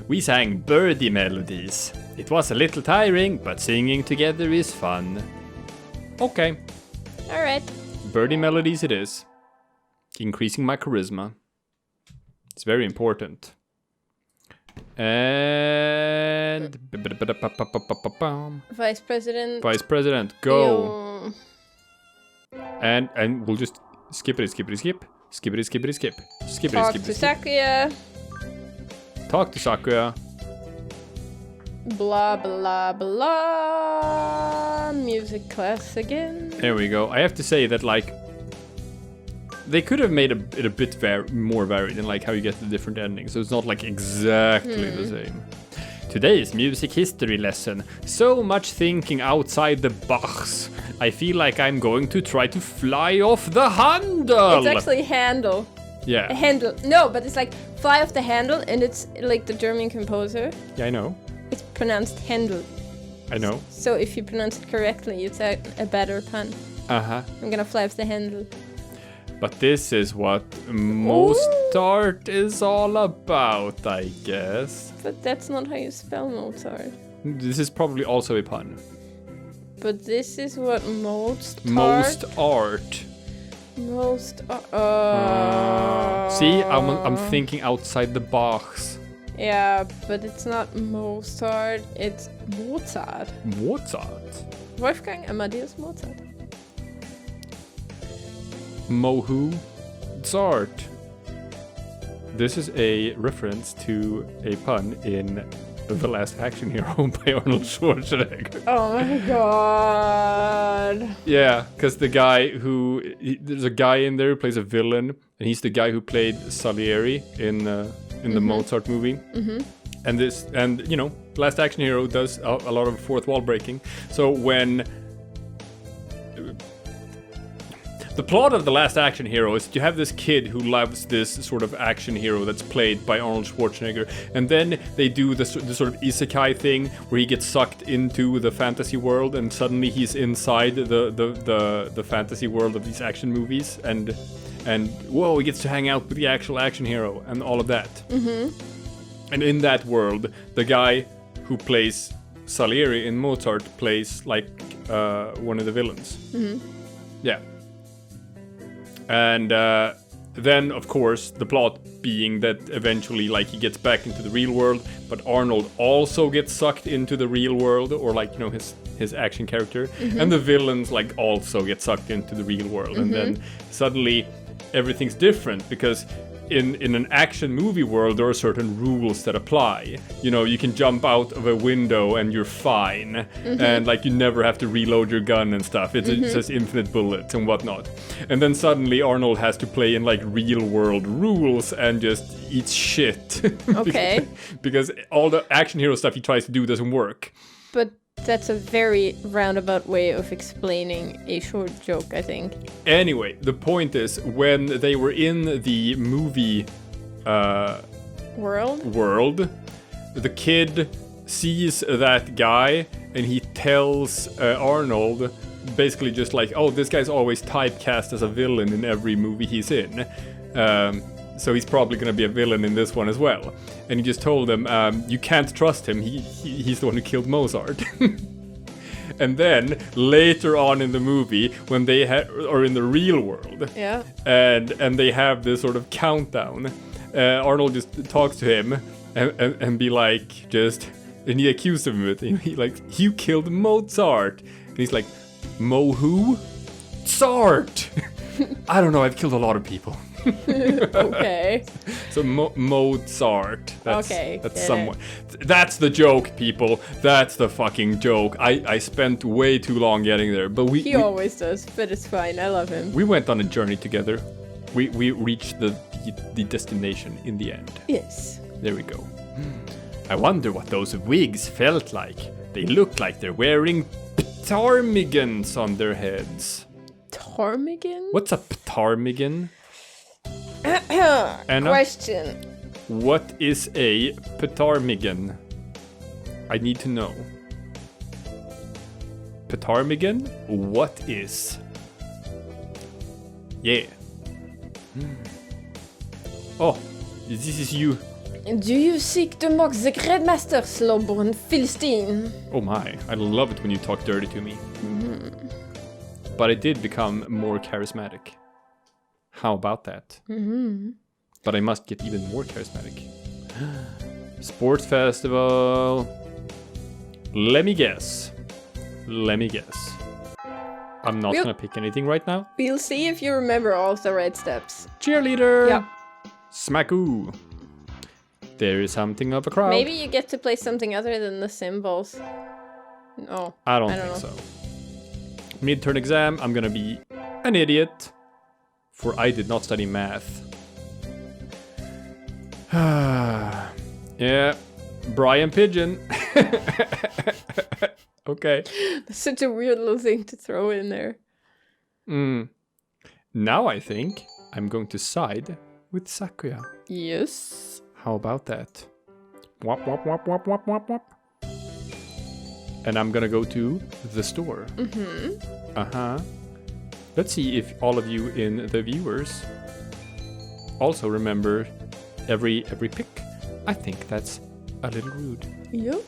We sang birdie melodies. It was a little tiring, but singing together is fun. Okay. Alright. Birdie melodies it is. Increasing my charisma. It's very important. And... Vice President. Vice President, go. And we'll just skip. Skippity skip. Talk to Sakuya. Talk to Sakuya. Blah, blah, blah. Music class again. There we go. I have to say that, like, they could have made it a bit more varied in, like, how you get the different endings. So it's not, like, exactly the same. Today's music history lesson. So much thinking outside the box. I feel like I'm going to try to fly off the handle. It's actually handle. Yeah. A handle. No, but it's like fly off the handle, and it's like the German composer. Yeah, I know. It's pronounced handle. I know. So if you pronounce it correctly, it's a better pun. Uh-huh. I'm gonna fly off the handle. But this is what Mozart is all about, I guess. But that's not how you spell Mozart. This is probably also a pun. But this is what most art. See, I'm thinking outside the box. Yeah, but it's not Mozart, it's Mozart. Mozart? Wolfgang Amadeus Mozart. Mozart. This is a reference to a pun in The Last Action Hero by Arnold Schwarzenegger. Oh my god. Yeah, because there's a guy in there who plays a villain, and he's the guy who played Salieri in the Mozart movie. Mm-hmm. And you know, Last Action Hero does a lot of fourth wall breaking. So when the plot of The Last Action Hero is you have this kid who loves this sort of action hero that's played by Arnold Schwarzenegger, and then they do the sort of isekai thing where he gets sucked into the fantasy world, and suddenly he's inside the fantasy world of these action movies, and whoa, he gets to hang out with the actual action hero and all of that. Mm-hmm. And in that world, the guy who plays Salieri in Mozart plays like one of the villains. Mm-hmm. Yeah. And then, of course, the plot being that eventually, like, he gets back into the real world, but Arnold also gets sucked into the real world, or, like, you know, his action character. Mm-hmm. And the villains, like, also get sucked into the real world. Mm-hmm. And then suddenly everything's different, because in an action movie world, there are certain rules that apply. You know, you can jump out of a window and you're fine. Mm-hmm. And, like, you never have to reload your gun and stuff. It says infinite bullets and whatnot. And then suddenly Arnold has to play in, like, real world rules and just eat shit. Okay. because all the action hero stuff he tries to do doesn't work. But that's a very roundabout way of explaining a short joke, I think. Anyway, the point is, when they were in the movie world, the kid sees that guy and he tells Arnold basically just like, oh, this guy's always typecast as a villain in every movie he's in. So he's probably going to be a villain in this one as well. And he just told him, you can't trust him. He's the one who killed Mozart. And then later on in the movie, when they are in the real world, yeah, and they have this sort of countdown, Arnold just talks to him and be like, and he accused him of it. He like, you killed Mozart. And he's like, Mo who? Zart. I don't know. I've killed a lot of people. Okay. So Mozart. That's somewhat. It. That's the joke, people. That's the fucking joke. I spent way too long getting there, but he always does, but it's fine. I love him. We went on a journey together. We reached the destination in the end. Yes. There we go. I wonder what those wigs felt like. They look like they're wearing ptarmigans on their heads. Ptarmigan? What's a ptarmigan? Anna? Question. What is a ptarmigan? I need to know. Ptarmigan? What is? Yeah. Oh, this is you. Do you seek to mock the Grandmaster, Slowborn Philistine? Oh my, I love it when you talk dirty to me. But I did become more charismatic. How about that? But I must get even more charismatic. Sports festival. Let me guess. I'm not gonna pick anything right now. We'll see if you remember all of the right steps. Cheerleader. Yeah. Smacku. There is something of a crowd. Maybe you get to play something other than the symbols. No. I don't think so. Midterm exam, I'm gonna be an idiot. For I did not study math. Yeah. Brian Pigeon. Okay. That's such a weird little thing to throw in there. Now I think I'm going to side with Sakuya. Yes. How about that? Wop, wop, wop, wop, wop, wop, wop. And I'm gonna go to the store. Let's see if all of you in the viewers also remember every pick. I think that's a little rude. Yep.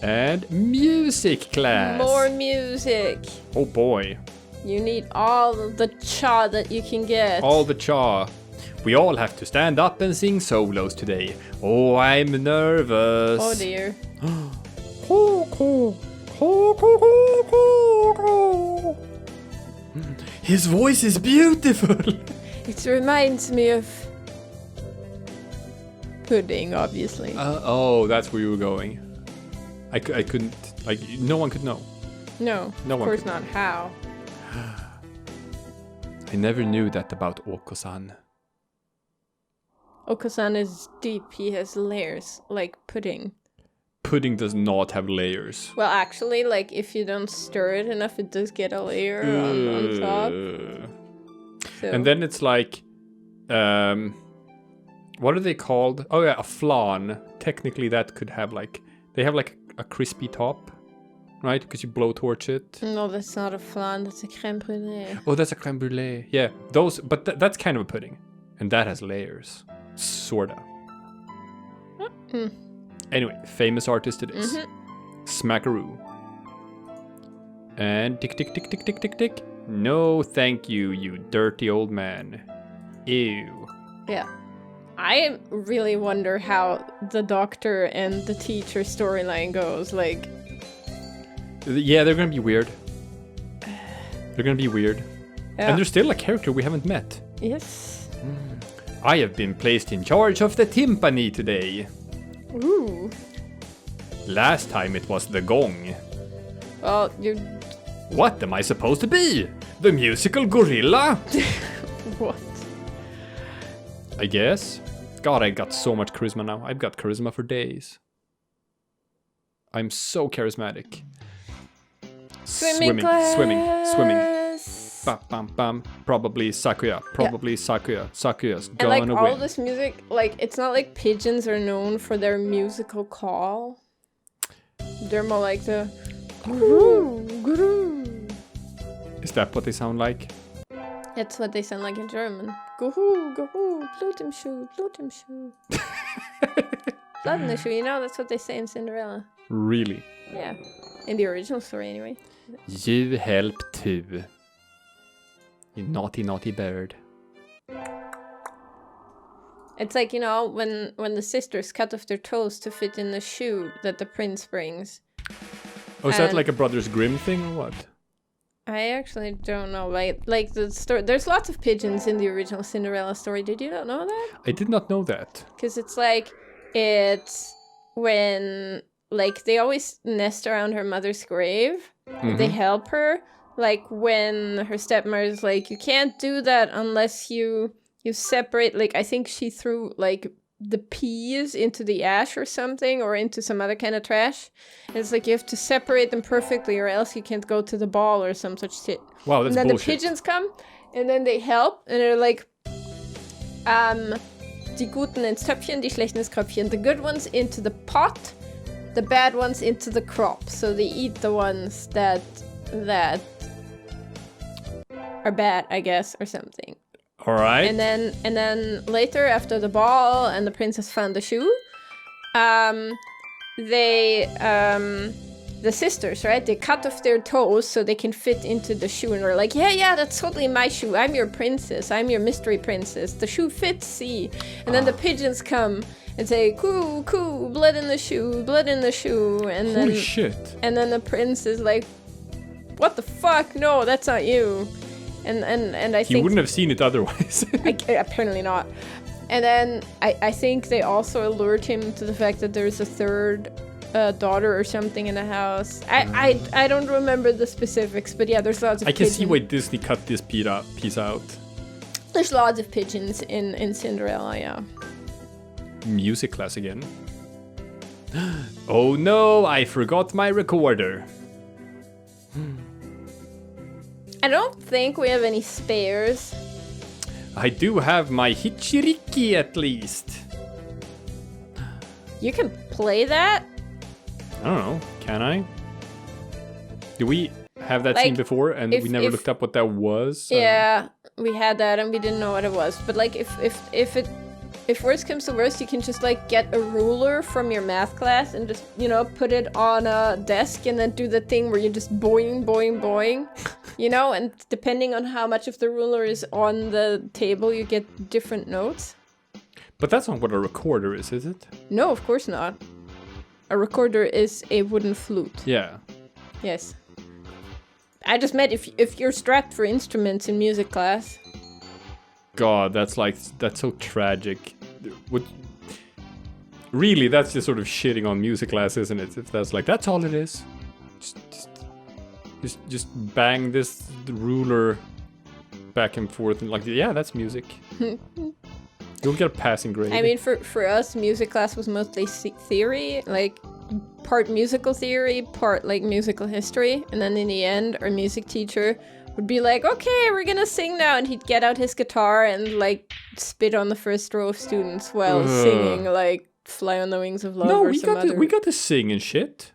And music class. More music. Oh boy. You need all the cha that you can get. All the cha. We all have to stand up and sing solos today. Oh, I'm nervous. Oh dear. His voice is beautiful. It reminds me of pudding, obviously. Oh, that's where you were going. I couldn't, like, no one could know. No, No of one course could not. How? I never knew that about Oko-san. Oko-san is deep. He has layers, like pudding. Pudding does not have layers. Well, actually, like, if you don't stir it enough, it does get a layer on top. So. And then it's like, what are they called? Oh yeah, a flan. Technically that could have like, they have like a crispy top, right? Because you blowtorch it. No, that's not a flan, that's a creme brulee. Oh, that's a creme brulee. Yeah, those, but that's kind of a pudding. And that has layers. Sorta. Anyway, famous artist it is. Smackaroo. And tick, tick, tick, tick, tick, tick, tick. No, thank you, you dirty old man. Ew. Yeah. I really wonder how the doctor and the teacher storyline goes. Like, yeah, they're gonna be weird. They're gonna be weird. Yeah. And there's still a character we haven't met. Yes. I have been placed in charge of the timpani today. Ooh. Last time it was the gong. Well, you... What am I supposed to be? The musical gorilla? What? I guess. God, I got so much charisma now. I've got charisma for days. I'm so charismatic. Swimming class. Swimming. Bam, bam, bam. Probably Sakuya. Sakuya's And gonna like win. all this music, like it's not like pigeons are known for their musical call. They're more like the guru, guru. Is that what they sound like? That's what they sound like in German. Guhu, guhu, Blutemschuh, Blutemschuh. Blutemschuh, you know, that's what they say in Cinderella. Really? Yeah. In the original story, anyway. You help too. You naughty, naughty bird. It's like, you know, when the sisters cut off their toes to fit in the shoe that the prince brings. Oh, is that like a Brothers Grimm thing or what? I actually don't know. Like the story, there's lots of pigeons in the original Cinderella story. Did you not know that? I did not know that. Because it's like, it's when, like, they always nest around her mother's grave. They help her. Like, when her stepmother's like, you can't do that unless you separate, like, I think she threw, like, the peas into the ash or something, or into some other kind of trash. And it's like, you have to separate them perfectly, or else you can't go to the ball or some such shit. Wow, that's bullshit. And then the pigeons come, and then they help, and they're like, die Guten ins Töpfchen, die Schlechten ins Kröpfchen. The good ones into the pot, the bad ones into the crop. So they eat the ones that are bad, I guess, or something. All right. And then later, after the ball and the princess found the shoe, the sisters, right? They cut off their toes so they can fit into the shoe, and they're like, yeah, that's totally my shoe. I'm your princess. I'm your mystery princess. The shoe fits, see? And then the pigeons come and say, coo, blood in the shoe, blood in the shoe. And Holy shit. And then the prince is like, what the fuck? No, that's not you. And I think... He wouldn't have seen it otherwise. Apparently not. And then I think they also allured him to the fact that there's a third daughter or something in the house. I don't remember the specifics, but yeah, there's lots of I can pigeons. see why Disney cut this piece out. There's lots of pigeons in Cinderella, yeah. Music class again. Oh no, I forgot my recorder. I don't think we have any spares. I do have my Hichiriki at least. You can play that? I don't know, can I? Did we have that Like, scene before and we never looked up what that was? Yeah, we had that and we didn't know what it was. But like if worst comes to worst, you can just like get a ruler from your math class and just, you know, put it on a desk and then do the thing where you just boing, you know, and depending on how much of the ruler is on the table, you get different notes. But that's not what a recorder is it? No, of course not. A recorder is a wooden flute. Yeah. Yes. I just meant if you're strapped for instruments in music class. God, that's so tragic. Really, that's just sort of shitting on music class, isn't it? If that's all it is. Just bang this ruler back and forth and like, yeah, that's music. You'll get a passing grade. I mean, for us, music class was mostly theory, like part musical theory, part like musical history, and then in the end, our music teacher would be like, okay, we're gonna sing now, and he'd get out his guitar and like spit on the first row of students while singing like Fly on the Wings of Love. No, or we got to sing and shit.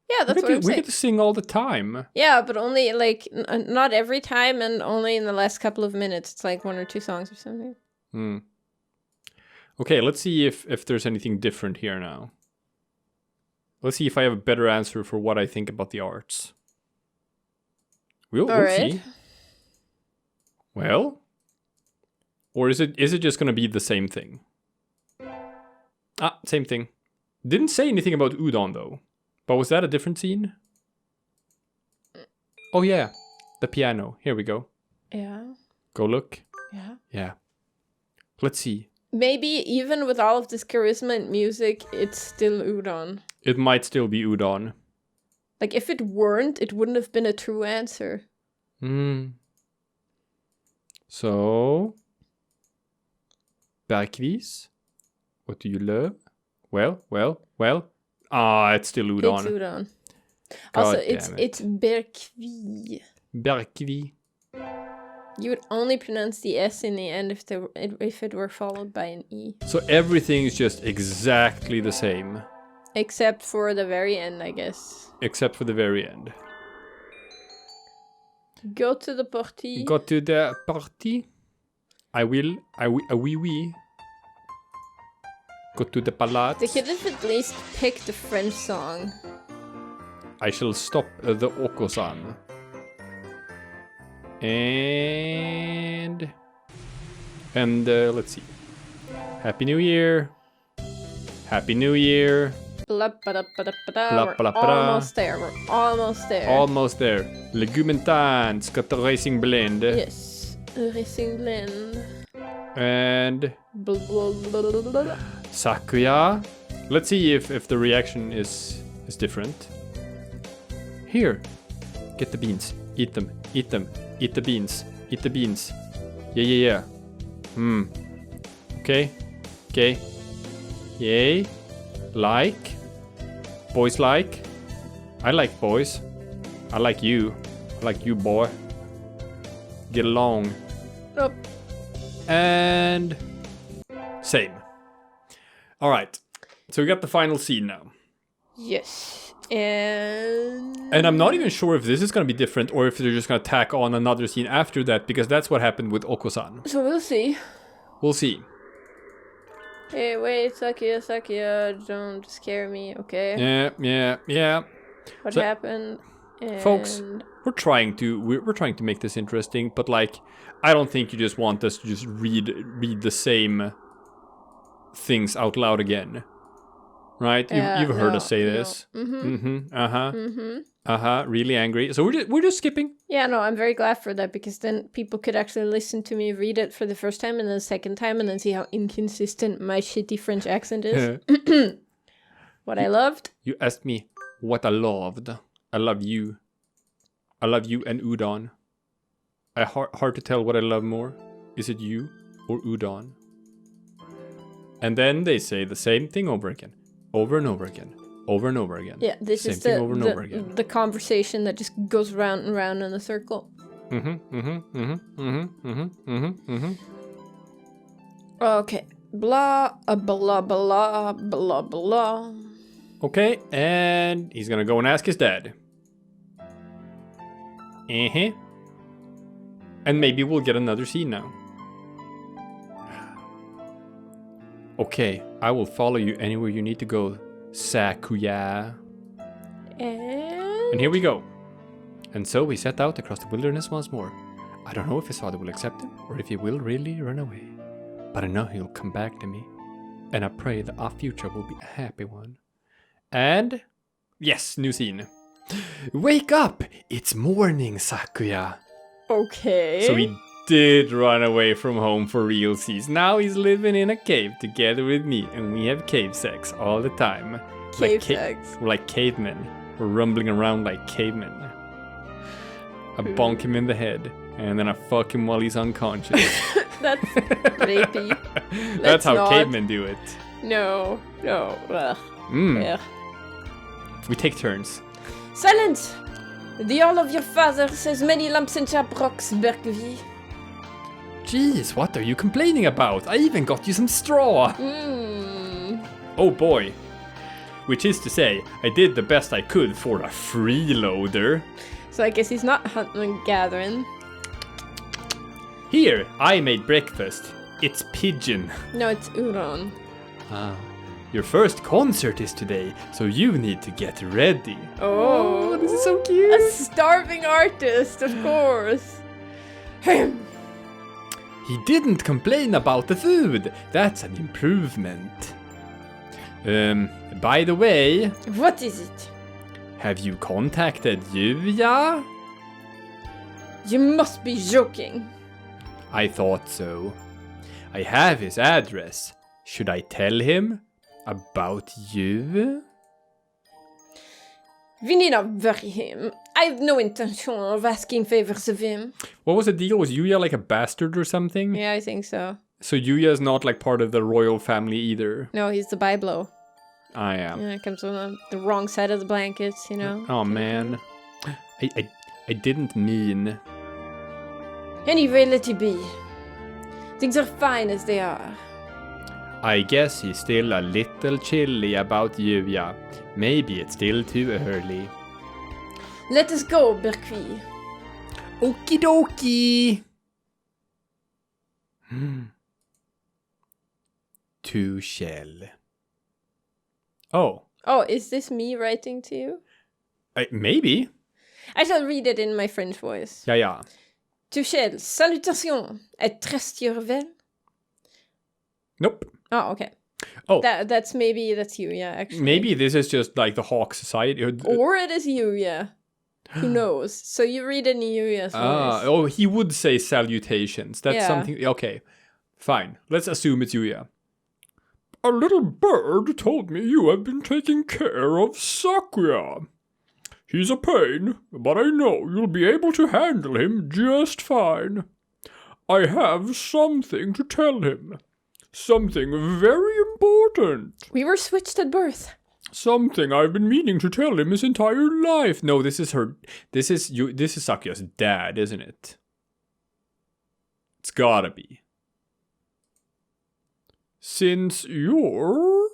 Yeah, that's what I'm saying. We get to sing all the time. Yeah, but only like not every time, and only in the last couple of minutes. It's like 1 or 2 songs or something. Okay, let's see if there's anything different here now. Let's see if I have a better answer for what I think about the arts. We'll see. Well, or is it just gonna be the same thing? Same thing. Didn't say anything about udon though. But was that a different scene? Oh yeah, the piano. Here we go. Yeah. Go look. Yeah. Yeah. Let's see. Maybe even with all of this charisma and music, it's still udon. It might still be udon. Like, if it weren't, it wouldn't have been a true answer. So, Bergkvist, what do you love? Well. It's still udon. It's udon. God Also, damn it's Bergkvist. Bergkvist. You would only pronounce the S in the end if it were followed by an E. So everything is just exactly the same. Except for the very end, I guess. Except for the very end. Go to the party. Go to the party. I will. Oui. Go to the palace. They could have at least picked a French song. I shall stop the Okosan. And let's see. Happy New Year. Happy New Year. Blah, blah, blah, blah, Blah, We're blah, blah. almost there. We're almost there. Almost there. Legumentan, got the racing blend. Yes. Racing blend. And Blah, blah, blah, blah, blah. Sakuya. Let's see if the reaction is different. Here. Get the beans. Eat them. Eat them. Eat the beans. Eat the beans. Yeah. Okay. Yay. Like. Boys like. I like boys. I like you. I like you, boy. Get along. Oh. And same. All right. So we got the final scene now. Yes. And I'm not even sure if this is going to be different or if they're just going to tack on another scene after that, because that's what happened with Oko-san. So we'll see. We'll see. Hey, wait, Sakuya, don't scare me, okay? Yeah. What So, happened? And... folks, we're trying to make this interesting, but like, I don't think you just want us to just read the same things out loud again, right? You've heard us say this. Really angry. So we're just skipping. Yeah, no, I'm very glad for that, because then people could actually listen to me read it for the first time and then the second time and then see how inconsistent my shitty French accent is. What I loved. You asked me what I loved. I love you. I love you and udon. Hard to tell what I love more. Is it you or udon? And then they say the same thing over again. Over and over again. Over and over again. Yeah, this is the conversation that just goes round and round in a circle. Okay. Blah, blah, blah, blah, blah. Okay, and he's gonna go and ask his dad. And maybe we'll get another scene now. Okay, I will follow you anywhere you need to go, Sakuya. And here we go. And so we set out across the wilderness once more. I don't know if his father will accept him, or if he will really run away. But I know he'll come back to me. And I pray that our future will be a happy one. And... yes, new scene. Wake up! It's morning, Sakuya. Okay. So he did run away from home for realsies. Now he's living in a cave together with me, and we have cave sex all the time. Cave sex? We're like cavemen. We're rumbling around like cavemen. I bonk him in the head, and then I fuck him while he's unconscious. That's rapey. That's how cavemen do it. No. Ugh. Yeah. We take turns. Silence! The all of your father says many lumps and sharp-rocks, Berkvi. Jeez, what are you complaining about? I even got you some straw. Oh boy. Which is to say, I did the best I could for a freeloader. So I guess he's not hunting and gathering. Here, I made breakfast. It's pigeon. No, it's udon. Your first concert is today, so you need to get ready. Oh, this is so cute. A starving artist, of course. He didn't complain about the food. That's an improvement. By the way... what is it? Have you contacted Yuya? You must be joking. I thought so. I have his address. Should I tell him about you? We need not worry him. I have no intention of asking favors of him. What was the deal? Was Yuya like a bastard or something? Yeah, I think so. So Yuya is not like part of the royal family either? No, he's the Biblo. I am. Yeah, it comes on the wrong side of the blankets, you know? Oh, man. I didn't mean... Anyway, let it be. Things are fine as they are. I guess he's still a little chilly about Yuya. Maybe it's still too early. Let us go, Berkvi. Okie dokie. To Kjell. Oh. Oh, is this me writing to you? Maybe. I shall read it in my French voice. Ja. To Kjell, salutations. Est-ce Vel? Nope. Oh, okay. Oh. That's you, yeah, actually. Maybe this is just like the Hawk Society. Or it is you, yeah. Who knows? So you read it in Yuya's voice. Oh, he would say salutations. That's something... Okay, fine. Let's assume it's Yuya. A little bird told me you have been taking care of Sakuya. He's a pain, but I know you'll be able to handle him just fine. I have something to tell him. Something very important. We were switched at birth. Something I've been meaning to tell him his entire life. No, this is Sakuya's dad, isn't it? It's gotta be. Since you're...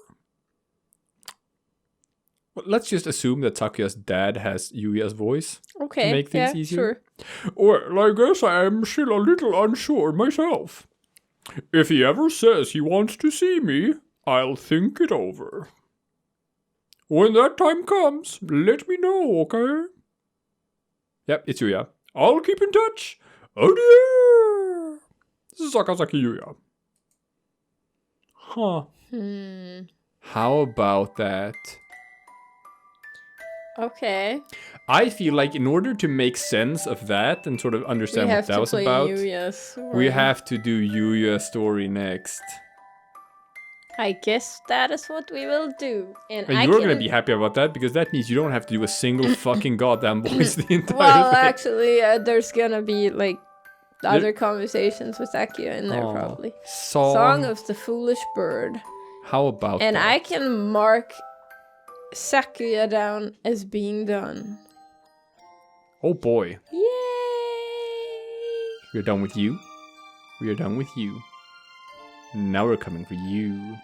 let's just assume that Sakuya's dad has Yuya's voice Okay. to make things easier. Sure. Well, I guess I am still a little unsure myself. If he ever says he wants to see me, I'll think it over. When that time comes, let me know, okay? Yep, it's Yuya. I'll keep in touch. Adieu! Sakazaki Yuya. Huh. How about that? Okay. I feel like in order to make sense of that and sort of understand what that was about, we have to do Yuya's story next. I guess that is what we will do. And you're gonna be happy about that because that means you don't have to do a single fucking goddamn voice the entire well, thing. actually, there's gonna be like other conversations with Sakuya in there probably. Song of the Foolish Bird. How about and that? I can mark Sakuya down as being done. Oh boy. Yay! We're done with you. We are done with you. Now we're coming for you.